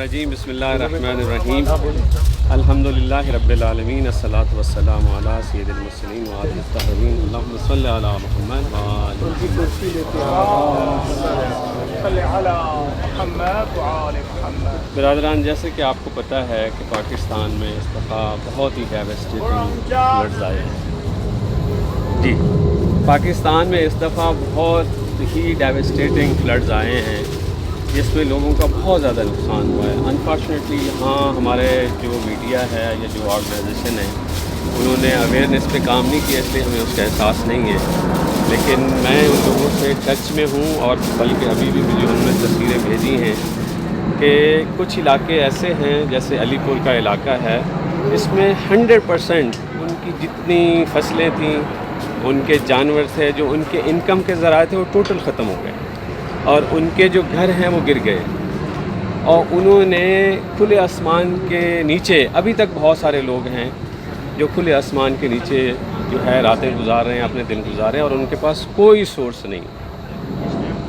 الرجیم بسم اللہ الرحمن الرحیم الحمدللہ رب العالمین الصلاۃ والسلام علی سید المرسلین وآلہ الطاہرین اللہم صلی علی محمد برادران، جیسے کہ آپ کو پتہ ہے کہ پاکستان میں اس دفعہ بہت ہی ڈیواسٹیٹنگ فلڈز آئے ہیں۔ جی، پاکستان میں اس دفعہ بہت ہی ڈیواسٹیٹنگ فلڈز آئے ہیں جس میں لوگوں کا بہت زیادہ نقصان ہوا ہے۔ انفارچونیٹلی یہاں ہمارے جو میڈیا ہے یا جو آرگنائزیشن ہے انہوں نے اویئرنیس پہ کام نہیں کیا، اس لیے ہمیں اس کا احساس نہیں ہے، لیکن میں ان لوگوں سے ٹچ میں ہوں اور بلکہ ابھی بھی مجھے ان میں تصویریں بھیجی ہیں کہ کچھ علاقے ایسے ہیں جیسے علی پور کا علاقہ ہے، اس میں 100% ان کی جتنی فصلیں تھیں، ان کے جانور تھے، جو ان کے انکم کے ذرائع تھے، وہ ٹوٹل ختم ہو گئے اور ان کے جو گھر ہیں وہ گر گئے، اور انہوں نے کھلے آسمان کے نیچے، ابھی تک بہت سارے لوگ ہیں جو کھلے آسمان کے نیچے جو ہے راتیں گزار رہے ہیں، اپنے دن گزار رہے ہیں، اور ان کے پاس کوئی سورس نہیں۔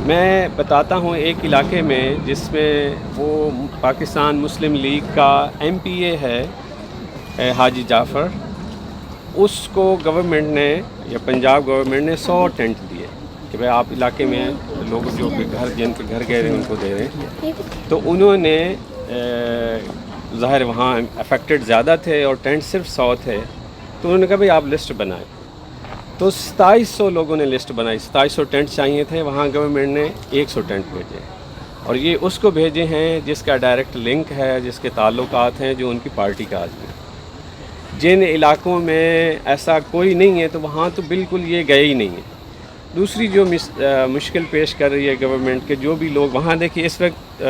میں بتاتا ہوں ایک علاقے میں جس میں وہ پاکستان مسلم لیگ کا MPA ہے حاجی جعفر، اس کو گورنمنٹ نے یا پنجاب گورنمنٹ نے 100 ٹینٹ دیے کہ بھائی آپ علاقے میں لوگ جو گھر جن کے گھر گئے ہیں ان کو دے رہے ہیں، تو انہوں نے ظاہر وہاں افیکٹڈ زیادہ تھے اور ٹینٹ صرف 100 تھے، تو انہوں نے کہا بھائی آپ لسٹ بنائیں، تو 2700 لوگوں نے لسٹ بنائی، 2700 ٹینٹ چاہیے تھے، وہاں گورنمنٹ نے 100 ٹینٹ بھیجے، اور یہ اس کو بھیجے ہیں جس کا ڈائریکٹ لنک ہے، جس کے تعلقات ہیں، جو ان کی پارٹی کا آدمی۔ جن علاقوں میں ایسا کوئی نہیں ہے تو وہاں تو بالکل یہ گئے ہی نہیں ہیں۔ دوسری جو مشکل پیش کر رہی ہے گورنمنٹ کے جو بھی لوگ وہاں، دیکھیے اس وقت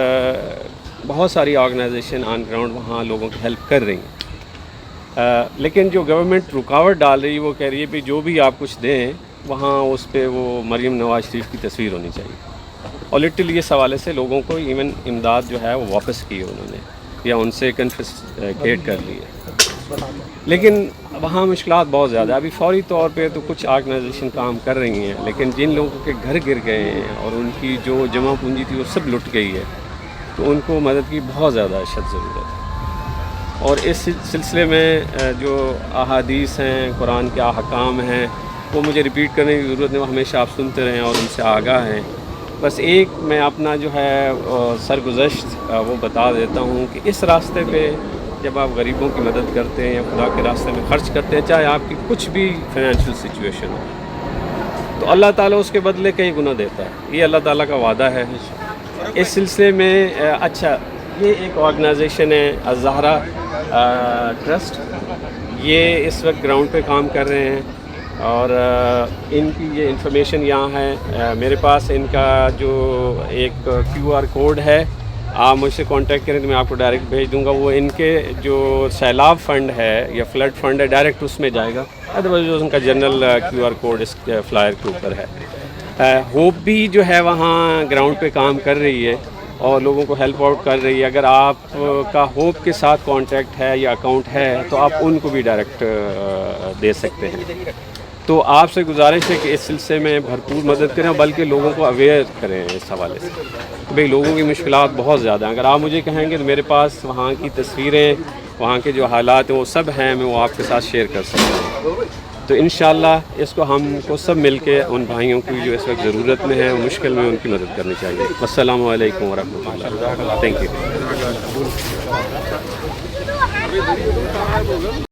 بہت ساری آرگنائزیشن آن گراؤنڈ وہاں لوگوں کی ہیلپ کر رہی ہیں، لیکن جو گورنمنٹ رکاوٹ ڈال رہی ہے وہ کہہ رہی ہے کہ جو بھی آپ کچھ دیں وہاں اس پہ وہ مریم نواز شریف کی تصویر ہونی چاہیے، اور لٹرلی اس حوالے سے لوگوں کو ایون امداد جو ہے وہ واپس کی ہے انہوں نے، یا ان سے کنفسکیٹ کر لی ہے، لیکن وہاں مشکلات بہت زیادہ۔ ابھی فوری طور پہ تو کچھ آرگنائزیشن کام کر رہی ہیں، لیکن جن لوگوں کے گھر گر گئے ہیں اور ان کی جو جمع پونجی تھی وہ سب لٹ گئی ہے، تو ان کو مدد کی بہت زیادہ اشد ضرورت ہے۔ اور اس سلسلے میں جو احادیث ہیں، قرآن کے احکام ہیں، وہ مجھے ریپیٹ کرنے کی ضرورت نہیں، وہ ہمیشہ آپ سنتے رہیں اور ان سے آگاہ ہیں۔ بس ایک میں اپنا جو ہے سرگزشت وہ بتا دیتا ہوں کہ اس راستے پہ جب آپ غریبوں کی مدد کرتے ہیں یا خدا کے راستے میں خرچ کرتے ہیں، چاہے آپ کی کچھ بھی فائنینشیل سچویشن ہو، تو اللہ تعالیٰ اس کے بدلے کئی گنا دیتا ہے، یہ اللہ تعالیٰ کا وعدہ ہے۔ اس سلسلے میں اچھا، یہ ایک آرگنائزیشن ہے الزہرا ٹرسٹ، یہ اس وقت گراؤنڈ پہ کام کر رہے ہیں، اور ان کی یہ انفارمیشن یہاں ہے میرے پاس، ان کا جو ایک QR کوڈ ہے، آپ مجھ سے کانٹیکٹ کریں تو میں آپ کو ڈائریکٹ بھیج دوں گا، وہ ان کے جو سیلاب فنڈ ہے یا فلڈ فنڈ ہے ڈائریکٹ اس میں جائے گا، ادروائز ان کا جنرل QR کوڈ اس فلائر کے اوپر ہے۔ ہوپ بھی جو ہے وہاں گراؤنڈ پہ کام کر رہی ہے اور لوگوں کو ہیلپ آؤٹ کر رہی ہے، اگر آپ کا ہوپ کے ساتھ کانٹیکٹ ہے یا اکاؤنٹ ہے تو آپ ان کو بھی ڈائریکٹ دے سکتے ہیں۔ تو آپ سے گزارش ہے کہ اس سلسلے میں بھرپور مدد کریں، بلکہ لوگوں کو اویئر کریں اس حوالے سے، بھئی لوگوں کی مشکلات بہت زیادہ ہیں۔ اگر آپ مجھے کہیں گے تو میرے پاس وہاں کی تصویریں، وہاں کے جو حالات ہیں وہ سب ہیں، میں وہ آپ کے ساتھ شیئر کر سکتا ہوں۔ تو انشاءاللہ اس کو ہم کو سب مل کے ان بھائیوں کی جو اس وقت ضرورت میں ہیں، مشکل میں، ان کی مدد کرنی چاہیے۔ السلام علیکم ورحمۃ اللہ، تھینک یو۔